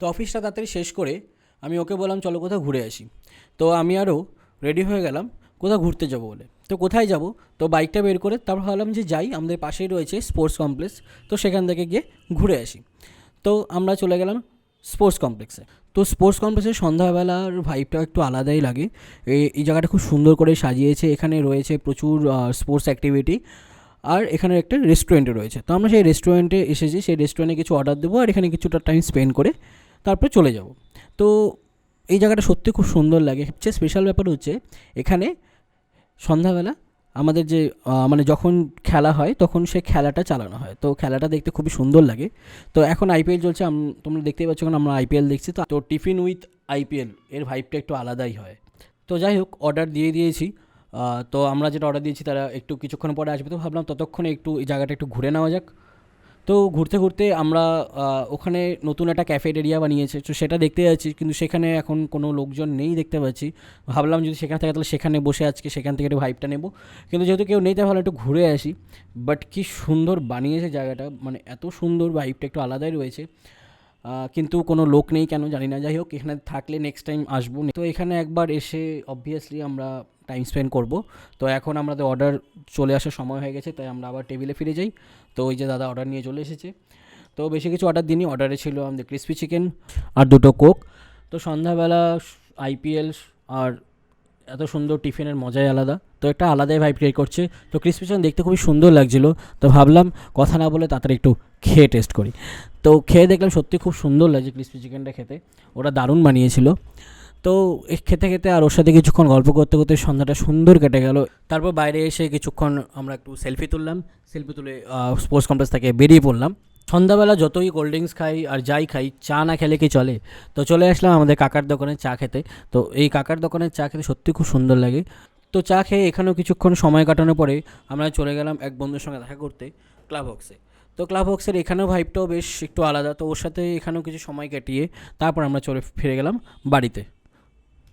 তো অফিসটা তাড়াতাড়ি শেষ করে আমি ওকে বললাম চলো কোথাও ঘুরে আসি। তো আমি আরও রেডি হয়ে গেলাম কোথাও ঘুরতে যাবো বলে। তো কোথায় যাব, তো বাইকটা বের করে তারপর ভাবলাম যে যাই, আমাদের পাশেই রয়েছে স্পোর্টস কমপ্লেক্স, তো সেখান থেকে গিয়ে ঘুরে আসি। তো আমরা চলে গেলাম স্পোর্টস কমপ্লেক্সে। তো স্পোর্টস কমপ্লেক্সের সন্ধ্যাবেলার ভাইবটা একটু আলাদাই লাগে। এই জায়গাটা খুব সুন্দর করে সাজিয়েছে, এখানে রয়েছে প্রচুর স্পোর্টস অ্যাক্টিভিটি, আর এখানে একটা রেস্টুরেন্টও রয়েছে। তো আমরা সেই রেস্টুরেন্টে এসেছি, সেই রেস্টুরেন্টে কিছু অর্ডার দেবো আর এখানে কিছুটা টাইম স্পেন্ড করে তারপরে চলে যাব। তো এই জায়গাটা সত্যি খুব সুন্দর লাগে। সবচেয়ে স্পেশাল ব্যাপার হচ্ছে এখানে সন্ধ্যাবেলা আমাদের যে মানে যখন খেলা হয় তখন সে খেলাটা চালানো হয়, তো খেলাটা দেখতে খুবই সুন্দর লাগে। তো এখন আইপিএল চলছে, তোমরা দেখতেই পাচ্ছ, এখন আমরা আইপিএল দেখছি। তো টিফিন উইথ আইপিএল এর ভাইবটা একটু আলাদাই হয়। তো যাই হোক, অর্ডার দিয়ে দিয়েছি। তো আমরা যেটা অর্ডার দিয়েছি তারা একটু কিছুক্ষণ পরে আসবে, তো ভাবলাম ততক্ষণে একটু এই জায়গাটা একটু ঘুরে নেওয়া যাক। তো ঘুরতে ঘুরতে আমরা ওখানে নতুন একটা ক্যাফেটেরিয়া বানিয়েছে, তো সেটা দেখতে যাচ্ছি, কিন্তু সেখানে এখন কোনো লোকজন নেই দেখতে পাচ্ছি। ভাবলাম যদি সেখানে থাকে তাহলে সেখানে বসে আজকে সেখান থেকে একটু ভাইবটা নেব, কিন্তু যেহেতু কেউ নেই তাই ভাবলাম একটু ঘুরে আসি। বাট কী সুন্দর বানিয়েছে জায়গাটা, মানে এত সুন্দর, ভাইবটা একটু আলাদাই রয়েছে। কিন্তু কোনো লোক নেই কেন জানি না। যাই হোক, এখানে থাকলে নেক্সট টাইম আসবো। তো এখানে একবার এসে অবভিয়াসলি আমরা টাইম স্পেন্ড করব। তো এখন আমাদের অর্ডার চলে আসার সময় হয়ে গেছে, তাই আমরা আবার টেবিলে ফিরে যাই। তো ওই যে দাদা অর্ডার নিয়ে চলে এসেছে। তো বেশি কিছু অর্ডার দিইনি, অর্ডারে ছিল আমাদের ক্রিসপি চিকেন আর দুটো কোক। তো সন্ধ্যাবেলা আইপিএল আর এত সুন্দর টিফিনের মজাই আলাদা, তো একটা আলাদাই ভাইব ক্রিয়েট করছে। তো ক্রিসপি চিকেন দেখতে খুবই সুন্দর লাগছিলো, তো ভাবলাম কথা না বলে তাড়াতাড়ি একটু খেয়ে টেস্ট করি। তো খেয়ে দেখলাম সত্যি খুব সুন্দর লাগছে ক্রিসপি চিকেনটা খেতে, ওরা দারুণ বানিয়েছিল। তো খেতে খেতে আর ওর সাথে কিছুক্ষণ গল্প করতে করতে সন্ধ্যাটা সুন্দর কেটে গেল। তারপর বাইরে এসে কিছুক্ষণ আমরা একটু সেলফি তুললাম, সেলফি তুলে স্পোর্টস কমপ্লেক্স থেকে বেরিয়ে পড়লাম। সন্ধ্যাবেলা যতই কোল্ড ড্রিঙ্কস খাই আর যাই খাই, চা না খেলে কি চলে। তো চলে আসলাম আমাদের কাকার দোকানে চা খেতে। তো এই কাকার দোকানের চা খেতে সত্যি খুব সুন্দর লাগে। তো চা খেয়ে এখানেও কিছুক্ষণ সময় কাটানোর পরে আমরা চলে গেলাম এক বন্ধুর সঙ্গে দেখা করতে ক্লাব হাউসে। তো ক্লাব হাউসের এখানেও ভাইবটাও বেশ একটু আলাদা, তো ওর সাথে এখানেও কিছু সময় কাটিয়ে তারপর আমরা চলে ফিরে গেলাম বাড়িতে।